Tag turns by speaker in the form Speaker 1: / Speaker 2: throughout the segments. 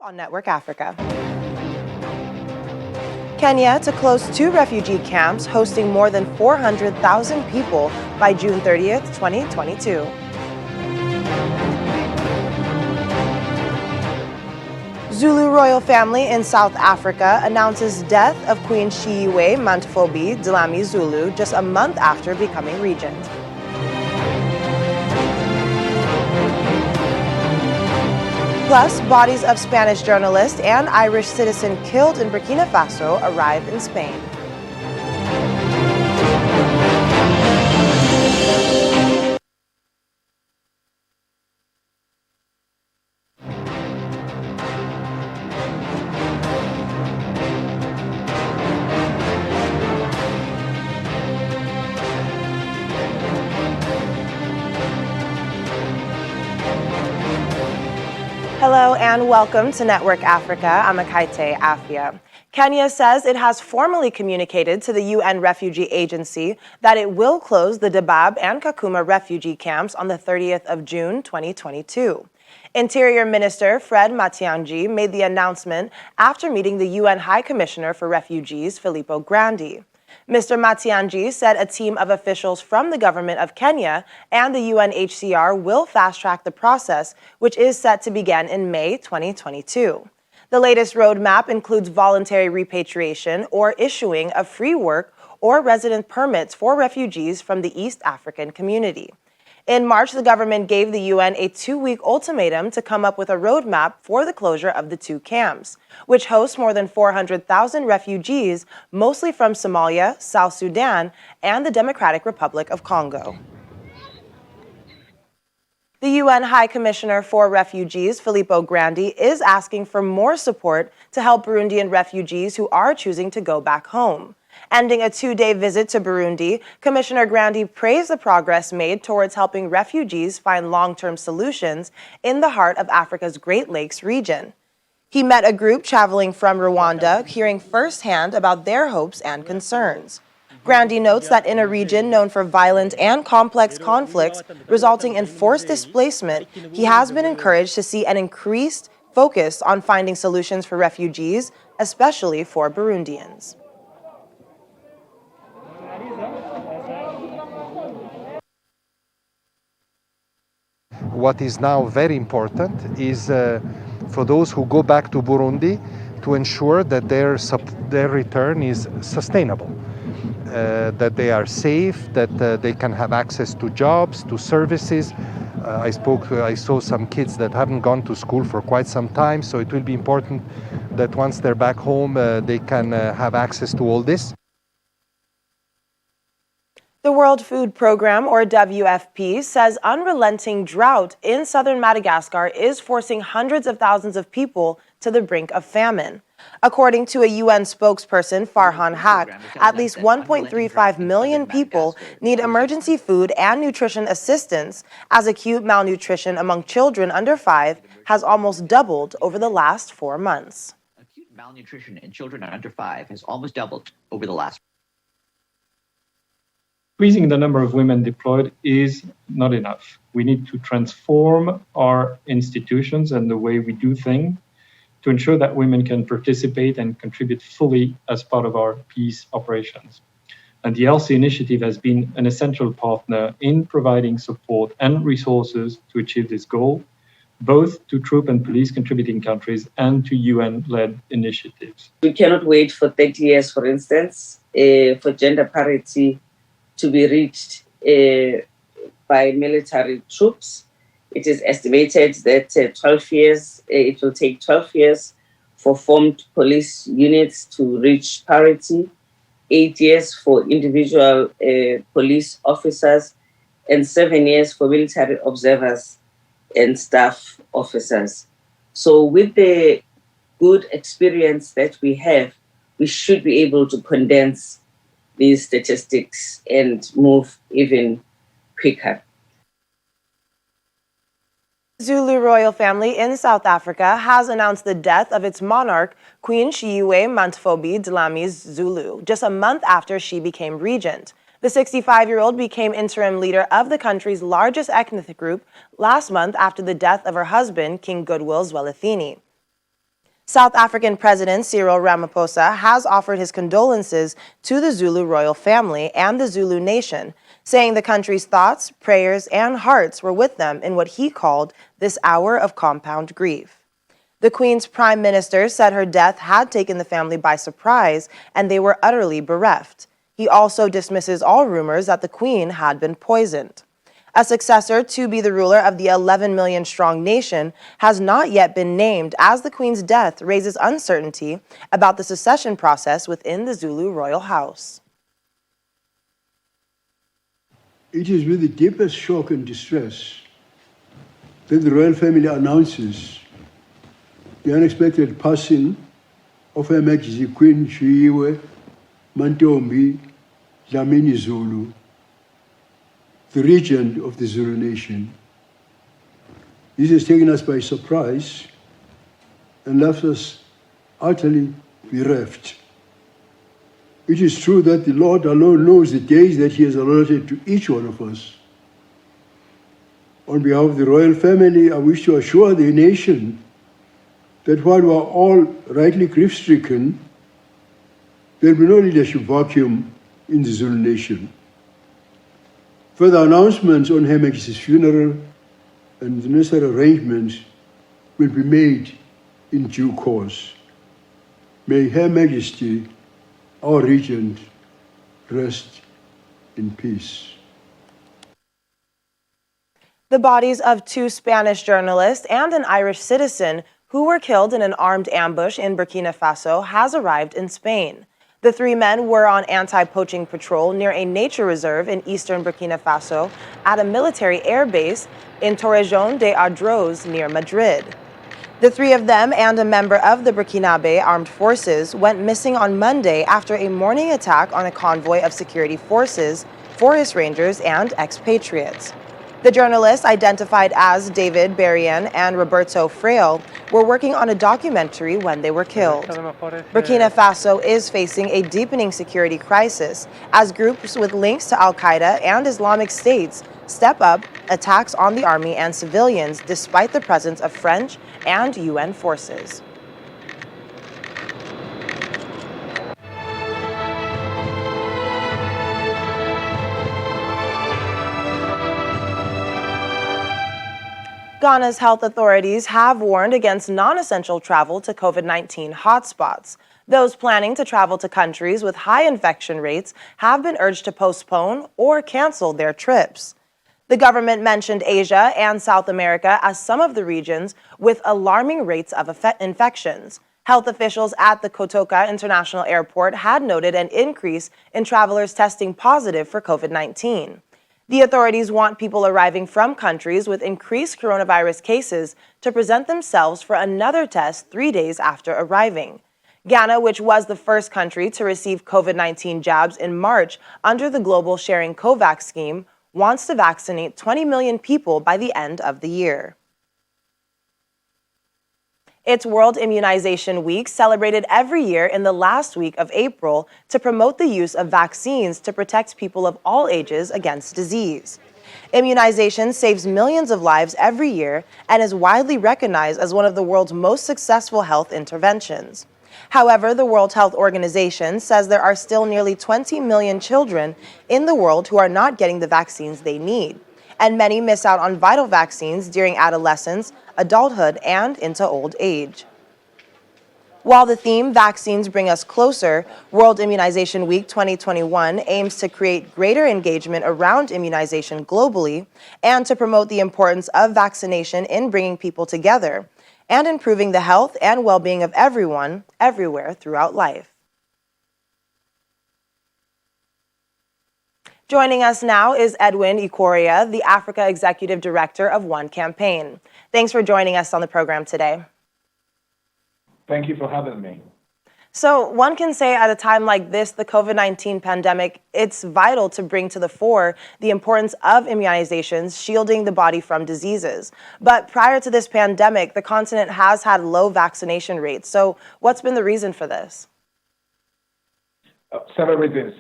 Speaker 1: On Network Africa. Kenya to close 2 refugee camps hosting more than 400,000 people by June 30th, 2022. Zulu royal family in South Africa announces death of Queen Shiywe Mantfobi Dlamini Zulu just a month after becoming regent. Plus, bodies of Spanish journalist and Irish citizen killed in Burkina Faso arrive in Spain. Hello and welcome to Network Africa. I'm Akaite Afia. Kenya says it has formally communicated to the UN Refugee Agency that it will close the Dadaab and Kakuma refugee camps on the 30th of June 2022. Interior Minister Fred Matiangi made the announcement after meeting the UN High Commissioner for Refugees, Filippo Grandi. Mr. Matiangi said a team of officials from the government of Kenya and the UNHCR will fast-track the process, which is set to begin in May 2022. The latest roadmap includes voluntary repatriation or issuing of free work or resident permits for refugees from the East African community. In March, the government gave the UN a 2-week ultimatum to come up with a roadmap for the closure of the 2 camps, which host more than 400,000 refugees, mostly from Somalia, South Sudan, and the Democratic Republic of Congo. The UN High Commissioner for Refugees, Filippo Grandi, is asking for more support to help Burundian refugees who are choosing to go back home. Ending a 2-day visit to Burundi, Commissioner Grandi praised the progress made towards helping refugees find long-term solutions in the heart of Africa's Great Lakes region. He met a group traveling from Rwanda, hearing firsthand about their hopes and concerns. Grandi notes that in a region known for violent and complex conflicts resulting in forced displacement, he has been encouraged to see an increased focus on finding solutions for refugees, especially for Burundians.
Speaker 2: What is now very important is for those who go back to Burundi to ensure that their return is sustainable, that they are safe, that they can have access to jobs, to services. I saw some kids that haven't gone to school for quite some time, so it will be important that once they're back home, they can have access to all this.
Speaker 1: The World Food Programme, or WFP, says unrelenting drought in southern Madagascar is forcing hundreds of thousands of people to the brink of famine. According to a UN spokesperson, Farhan Haq, at least 1.35 million people need emergency food and nutrition assistance, as acute malnutrition among children under 5 has almost doubled over the last 4 months.
Speaker 3: Acute malnutrition in children under 5 has almost doubled over the last.
Speaker 4: Increasing the number of women deployed is not enough. We need to transform our institutions and the way we do things to ensure that women can participate and contribute fully as part of our peace operations. And the ELSI initiative has been an essential partner in providing support and resources to achieve this goal, both to troop and police contributing countries and to UN-led initiatives.
Speaker 5: We cannot wait for 30 years, for instance, for gender parity to be reached by military troops. It is estimated that it will take 12 years for formed police units to reach parity, 8 years for individual police officers, and 7 years for military observers and staff officers. So with the good experience that we have, we should be able to condense these statistics and move even quicker.
Speaker 1: Zulu royal family in South Africa has announced the death of its monarch, Queen Shiywe Mantfobi Dlamini Zulu, just a month after she became regent. The 65-year-old became interim leader of the country's largest ethnic group last month after the death of her husband, King Goodwill Zwelithini. South African President Cyril Ramaphosa has offered his condolences to the Zulu royal family and the Zulu nation, saying the country's thoughts, prayers, and hearts were with them in what he called this hour of compound grief. The Queen's prime minister said her death had taken the family by surprise and they were utterly bereft. He also dismisses all rumors that the Queen had been poisoned. A successor to be the ruler of the 11 million strong nation has not yet been named, as the Queen's death raises uncertainty about the succession process within the Zulu royal house.
Speaker 6: It is with the deepest shock and distress that the royal family announces the unexpected passing of Her Majesty Queen Shiwe Mantombi Dlamini Zulu, the regent of the Zulu nation. This has taken us by surprise and left us utterly bereft. It is true that the Lord alone knows the days that He has allotted to each one of us. On behalf of the royal family, I wish to assure the nation that while we are all rightly grief-stricken, there will be no leadership vacuum in the Zulu nation. Further announcements on Her Majesty's funeral and the necessary arrangements will be made in due course. May Her Majesty, our regent, rest in peace.
Speaker 1: The bodies of 2 Spanish journalists and an Irish citizen who were killed in an armed ambush in Burkina Faso has arrived in Spain. The 3 men were on anti-poaching patrol near a nature reserve in eastern Burkina Faso at a military air base in Torrejón de Ardoz near Madrid. The 3 of them and a member of the Burkinabe armed forces went missing on Monday after a morning attack on a convoy of security forces, forest rangers, and expatriates. The journalists, identified as David Berrien and Roberto Fraile, were working on a documentary when they were killed. Burkina Faso is facing a deepening security crisis as groups with links to Al-Qaeda and Islamic States step up attacks on the army and civilians despite the presence of French and UN forces. Ghana's health authorities have warned against non-essential travel to COVID-19 hotspots. Those planning to travel to countries with high infection rates have been urged to postpone or cancel their trips. The government mentioned Asia and South America as some of the regions with alarming rates of infections. Health officials at the Kotoka International Airport had noted an increase in travelers testing positive for COVID-19. The authorities want people arriving from countries with increased coronavirus cases to present themselves for another test 3 days after arriving. Ghana, which was the first country to receive COVID-19 jabs in March under the Global Sharing COVAX scheme, wants to vaccinate 20 million people by the end of the year. It's World Immunization Week, celebrated every year in the last week of April to promote the use of vaccines to protect people of all ages against disease. Immunization saves millions of lives every year and is widely recognized as one of the world's most successful health interventions. However, the World Health Organization says there are still nearly 20 million children in the world who are not getting the vaccines they need, and many miss out on vital vaccines during adolescence, adulthood, and into old age. While the theme Vaccines Bring Us Closer, World Immunization Week 2021 aims to create greater engagement around immunization globally and to promote the importance of vaccination in bringing people together and improving the health and well-being of everyone, everywhere throughout life. Joining us now is Edwin Ecoria, the Africa Executive Director of One Campaign. Thanks for joining us on the program today.
Speaker 7: Thank you for having me.
Speaker 1: So one can say at a time like this, the COVID-19 pandemic, it's vital to bring to the fore the importance of immunizations, shielding the body from diseases. But prior to this pandemic, the continent has had low vaccination rates. So what's been the reason for this?
Speaker 7: Several reasons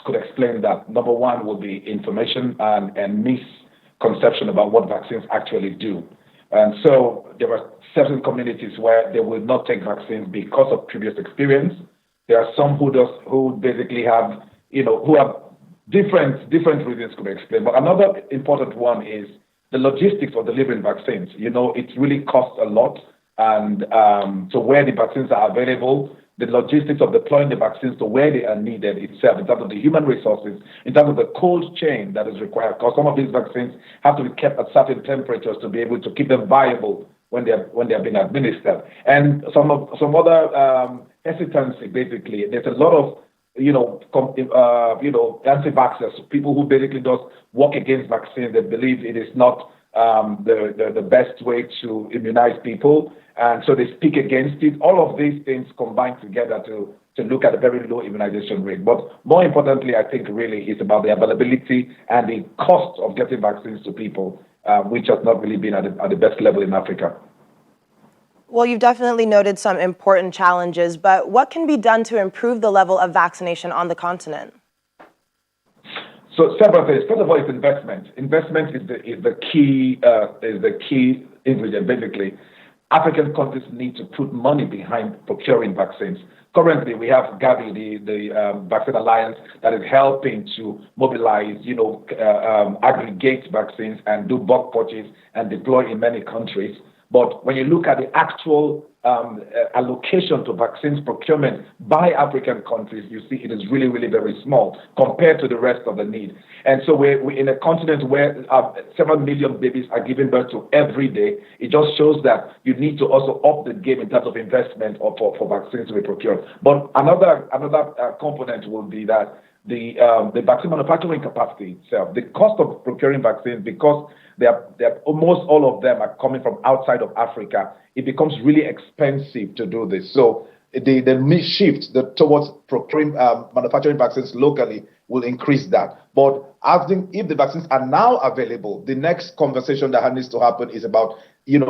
Speaker 7: could explain that. Number one would be information and misconception about what vaccines actually do. And so there are certain communities where they will not take vaccines because of previous experience. There are some who basically have, who have different reasons to be explained. But another important one is the logistics of delivering vaccines. It really costs a lot. And so where the vaccines are available, the logistics of deploying the vaccines to where they are needed itself, in terms of the human resources, in terms of the cold chain that is required, because some of these vaccines have to be kept at certain temperatures to be able to keep them viable when they are being administered. And some other hesitancy, basically. There's a lot of anti-vaxxers, people who basically just work against vaccines. They believe it is not the best way to immunize people, and so they speak against it. All of these things combine together to look at a very low immunization rate. But more importantly, I think really it's about the availability and the cost of getting vaccines to people, which has not really been at the best level in Africa.
Speaker 1: Well, you've definitely noted some important challenges, but what can be done to improve the level of vaccination on the continent?
Speaker 7: So several things. First of all, it's investment. Investment is the key ingredient. Basically, African countries need to put money behind procuring vaccines. Currently, we have Gavi, the Vaccine Alliance, that is helping to mobilize, aggregate vaccines and do bulk purchase and deploy in many countries. But when you look at the actual allocation to vaccines procurement by African countries, you see it is really, really very small compared to the rest of the need. And so we're in a continent where several million babies are given birth to every day. It just shows that you need to also up the game in terms of investment for vaccines to be procured. But another component will be that the vaccine manufacturing capacity itself, the cost of procuring vaccines, because almost all of them are coming from outside of Africa, it becomes really expensive to do this. So the shift towards procuring manufacturing vaccines locally will increase that. But I think if the vaccines are now available, the next conversation that needs to happen is about giving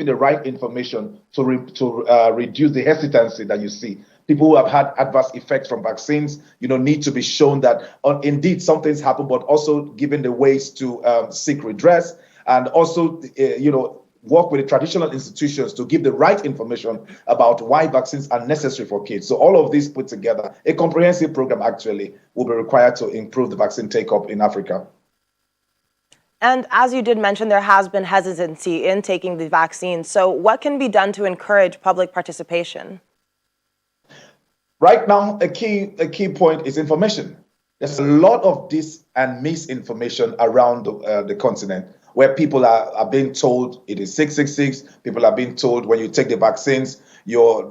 Speaker 7: the right information to reduce the hesitancy that you see. People who have had adverse effects from vaccines, need to be shown that indeed something's happened, but also given the ways to seek redress, and also, work with the traditional institutions to give the right information about why vaccines are necessary for kids. So all of these put together, a comprehensive program actually will be required to improve the vaccine take-up in Africa.
Speaker 1: And as you did mention, there has been hesitancy in taking the vaccine. So what can be done to encourage public participation?
Speaker 8: Right now, a key point is information. There's a lot of dis and misinformation around the continent, where people are being told it is 666. People are being told when you take the vaccines, your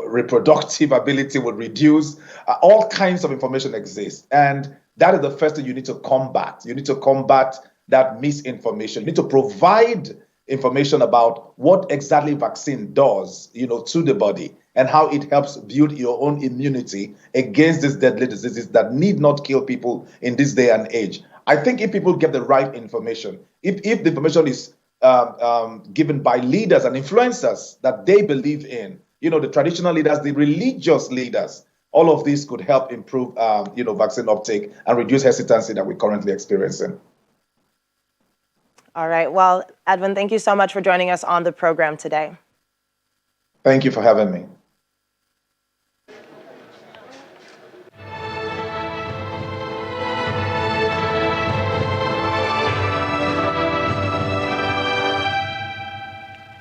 Speaker 8: reproductive ability will reduce. All kinds of information exists. And that is the first thing you need to combat. You need to combat that misinformation. You need to provide information about what exactly vaccine does, to the body, and how it helps build your own immunity against these deadly diseases that need not kill people in this day and age. I think if people get the right information, if the information is given by leaders and influencers that they believe in, the traditional leaders, the religious leaders, all of these could help improve, vaccine uptake and reduce hesitancy that we're currently experiencing.
Speaker 1: All right. Well, Edwin, thank you so much for joining us on the program today.
Speaker 8: Thank you for having me.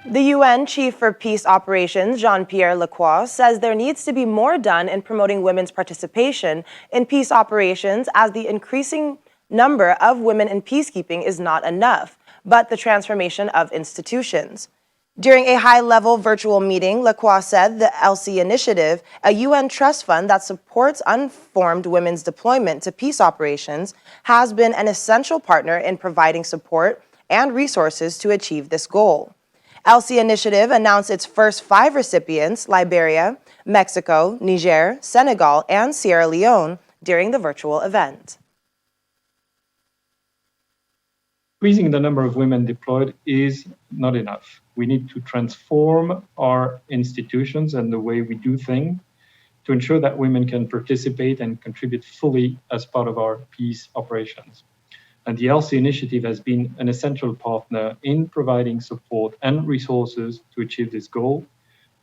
Speaker 1: The UN Chief for Peace Operations, Jean-Pierre Lacroix, says there needs to be more done in promoting women's participation in peace operations, as the increasing number of women in peacekeeping is not enough, but the transformation of institutions. During a high-level virtual meeting, Lacroix said the ELSI Initiative, a UN trust fund that supports unformed women's deployment to peace operations, has been an essential partner in providing support and resources to achieve this goal. ELSI Initiative announced its first 5 recipients, Liberia, Mexico, Niger, Senegal, and Sierra Leone, during the virtual event.
Speaker 4: Increasing the number of women deployed is not enough. We need to transform our institutions and the way we do things to ensure that women can participate and contribute fully as part of our peace operations. And the ELSI initiative has been an essential partner in providing support and resources to achieve this goal,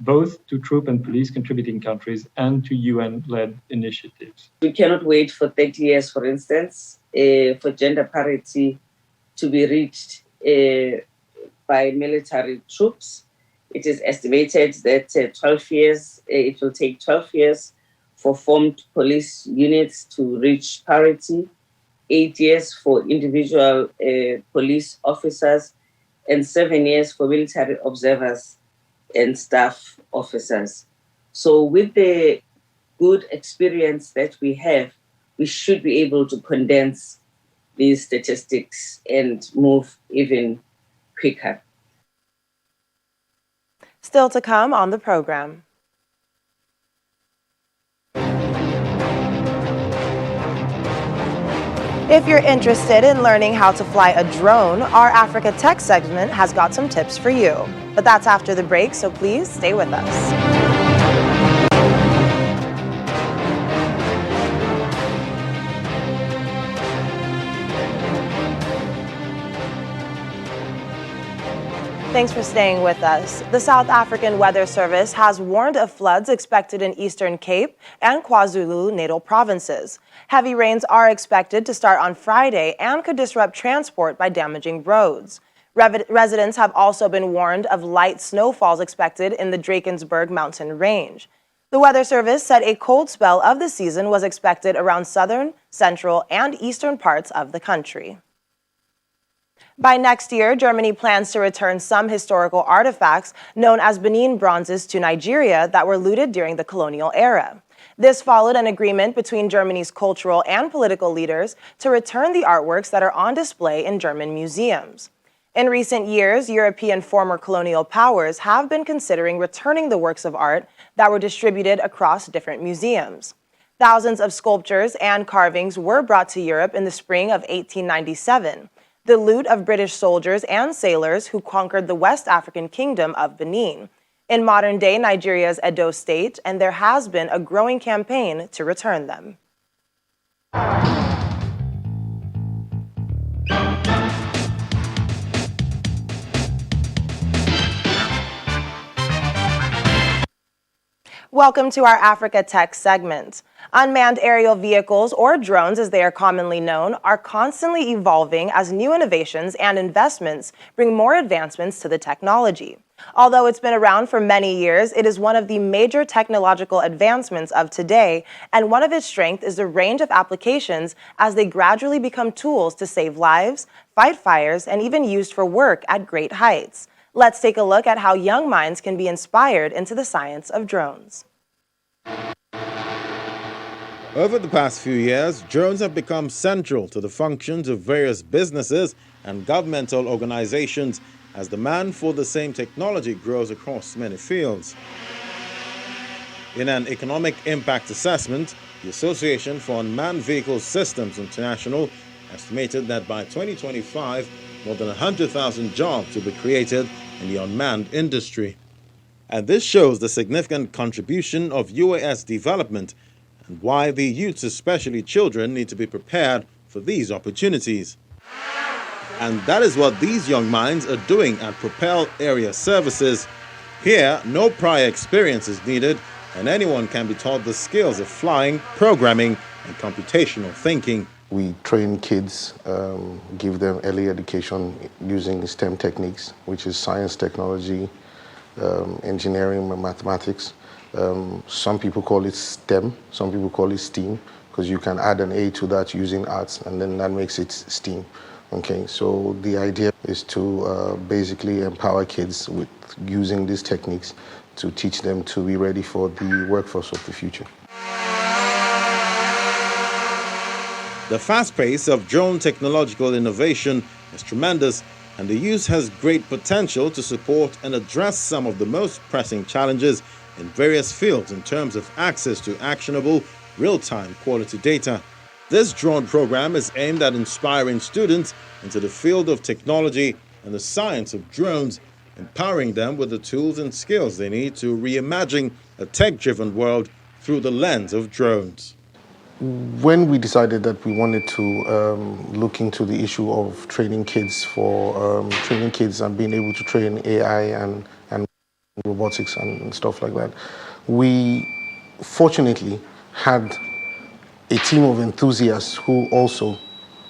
Speaker 4: both to troop and police contributing countries and to UN-led initiatives.
Speaker 5: We cannot wait for 30 years, for instance, for gender parity to be reached by military troops. It is estimated that it will take 12 years for formed police units to reach parity, 8 years for individual police officers, and 7 years for military observers and staff officers. So with the good experience that we have, we should be able to condense these statistics and move even quicker.
Speaker 1: Still to come on the program. If you're interested in learning how to fly a drone, our Africa Tech segment has got some tips for you. But that's after the break, so please stay with us. Thanks for staying with us. The South African Weather Service has warned of floods expected in Eastern Cape and KwaZulu-Natal provinces. Heavy rains are expected to start on Friday and could disrupt transport by damaging roads. Residents have also been warned of light snowfalls expected in the Drakensberg mountain range. The Weather Service said a cold spell of the season was expected around southern, central, and eastern parts of the country. By next year, Germany plans to return some historical artifacts known as Benin bronzes to Nigeria that were looted during the colonial era. This followed an agreement between Germany's cultural and political leaders to return the artworks that are on display in German museums. In recent years, European former colonial powers have been considering returning the works of art that were distributed across different museums. Thousands of sculptures and carvings were brought to Europe in the spring of 1897. The loot of British soldiers and sailors who conquered the West African kingdom of Benin, in modern-day Nigeria's Edo state, and there has been a growing campaign to return them. Welcome to our Africa Tech segment. Unmanned aerial vehicles, or drones as they are commonly known, are constantly evolving as new innovations and investments bring more advancements to the technology. Although it's been around for many years, it is one of the major technological advancements of today, and one of its strengths is the range of applications as they gradually become tools to save lives, fight fires, and even used for work at great heights. Let's take a look at how young minds can be inspired into the science of drones.
Speaker 9: Over the past few years, drones have become central to the functions of various businesses and governmental organizations as demand for the same technology grows across many fields. In an economic impact assessment, the Association for Unmanned Vehicle Systems International estimated that by 2025, more than 100,000 jobs will be created in the unmanned industry. And this shows the significant contribution of UAS development and why the youths, especially children, need to be prepared for these opportunities. And that is what these young minds are doing at Propel Area Services. Here, no prior experience is needed, and anyone can be taught the skills of flying, programming, and computational thinking.
Speaker 10: We train kids, give them early education using STEM techniques, which is science, technology, engineering, and mathematics. Some people call it STEM, some people call it STEAM, because you can add an A to that using arts, and then that makes it STEAM. Okay, so the idea is to basically empower kids with using these techniques to teach them to be ready for the workforce of the future.
Speaker 9: The fast pace of drone technological innovation is tremendous, and the use has great potential to support and address some of the most pressing challenges in various fields in terms of access to actionable, real-time quality data. This drone program is aimed at inspiring students into the field of technology and the science of drones, empowering them with the tools and skills they need to reimagine a tech-driven world through the lens of drones.
Speaker 10: when we decided that we wanted to look into the issue of training kids and being able to train AI and robotics and stuff like that, we fortunately had a team of enthusiasts who also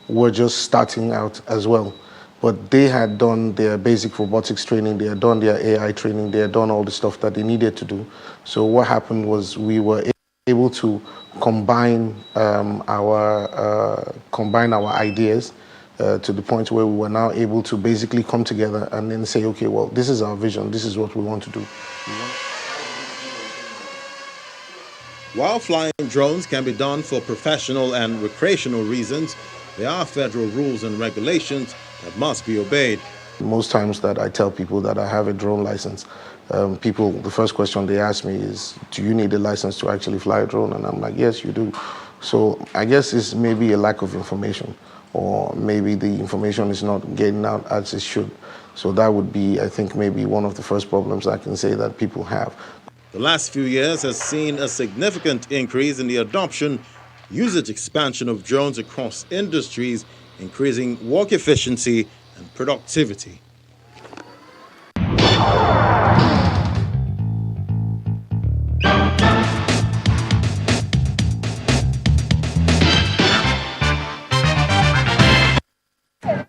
Speaker 10: were just starting out as well. But they had done their basic robotics training, they had done their AI training, they had done all the stuff that they needed to do. So what happened was we were able to combine our ideas to the point where we were now able to basically come together and then say, okay, well, this is our vision, this is what we want to do.
Speaker 9: While flying drones can be done for professional and recreational reasons, there are federal rules and regulations that must be obeyed.
Speaker 10: Most times that I tell people that I have a drone license, the first question they ask me is, do you need a license to actually fly a drone? And I'm like, yes, you do. So I guess it's maybe a lack of information, or maybe the information is not getting out as it should. So that would be, I think, maybe one of the first problems I can say that people have.
Speaker 9: The last few years has seen a significant increase in the adoption, usage expansion of drones across industries, increasing work efficiency and productivity.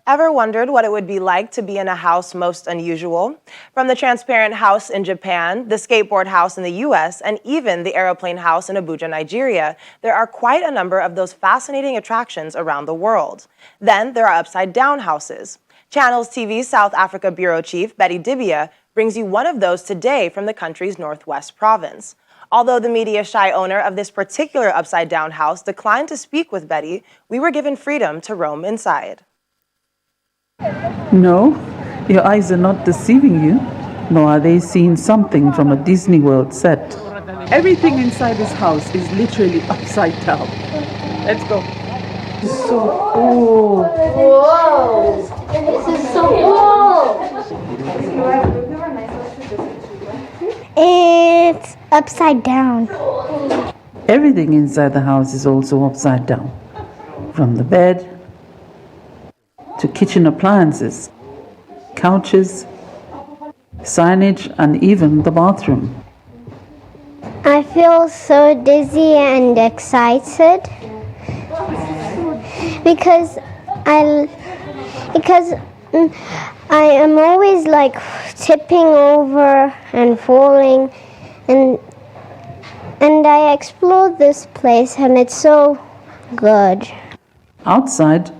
Speaker 1: Ever wondered what it would be like to be in a house most unusual? From the transparent house in Japan, the skateboard house in the US, and even the aeroplane house in Abuja, Nigeria, there are quite a number of those fascinating attractions around the world. Then there are upside-down houses. Channels TV's South Africa Bureau Chief, Betty Dibia, brings you one of those today from the country's northwest province. Although the media-shy owner of this particular upside-down house declined to speak with Betty, we were given freedom to roam inside.
Speaker 11: No, your eyes are not deceiving you, nor are they seeing something from a Disney World set. Everything inside this house is literally upside down. Let's go. So cool.
Speaker 12: Whoa! This is so cool! It's upside down.
Speaker 11: Everything inside the house is also upside down. From the bed to kitchen appliances, couches, signage, and even the bathroom.
Speaker 12: I feel so dizzy and excited because I am always like tipping over and falling, and I explored this place and it's so good.
Speaker 11: Outside,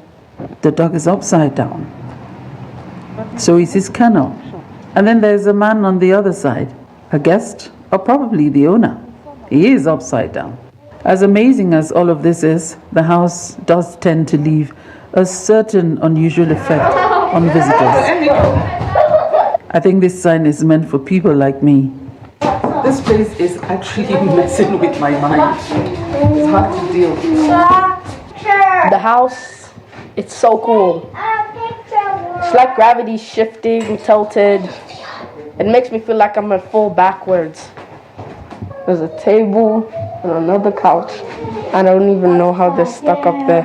Speaker 11: the dog is upside down. So is his kennel. And then there's a man on the other side, a guest, or probably the owner. He is upside down. As amazing as all of this is, the house does tend to leave a certain unusual effect on visitors. I think this sign is meant for people like me. This place is actually messing with my mind. It's hard to deal with.
Speaker 13: The house, it's so cool. It's like gravity shifting, tilted. It makes me feel like I'm gonna fall backwards. There's a table and another couch. I don't even know how they're stuck up there.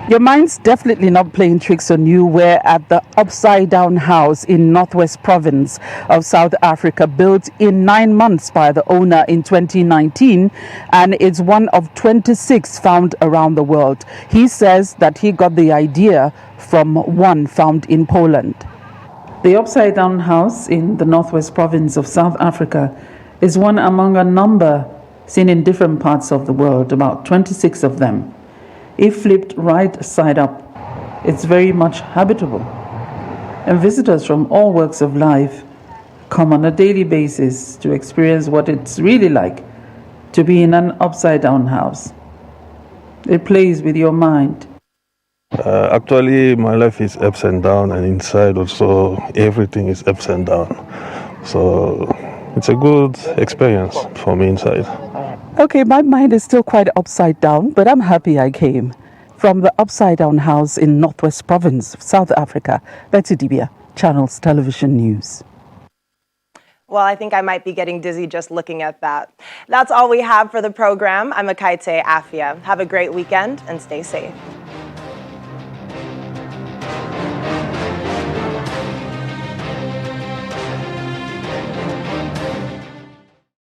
Speaker 11: Your mind's definitely not playing tricks on you. We're at the Upside Down House in Northwest Province of South Africa, built in 9 months by the owner in 2019, and it's one of 26 found around the world. He says that he got the idea from one found in Poland. The Upside Down House in the Northwest Province of South Africa is one among a number seen in different parts of the world, about 26 of them. If flipped right side up, it's very much habitable. And visitors from all walks of life come on a daily basis to experience what it's really like to be in an upside down house. It plays with your mind.
Speaker 14: Actually, my life is ups and down, and inside also everything is ups and down. So it's a good experience for me inside.
Speaker 11: Okay, my mind is still quite upside down, but I'm happy I came. From the Upside Down House in Northwest Province, South Africa, Betty Dibia, Channels Television News.
Speaker 1: Well, I think I might be getting dizzy just looking at that. That's all we have for the program. I'm Ekaite Afia. Have a great weekend and stay safe.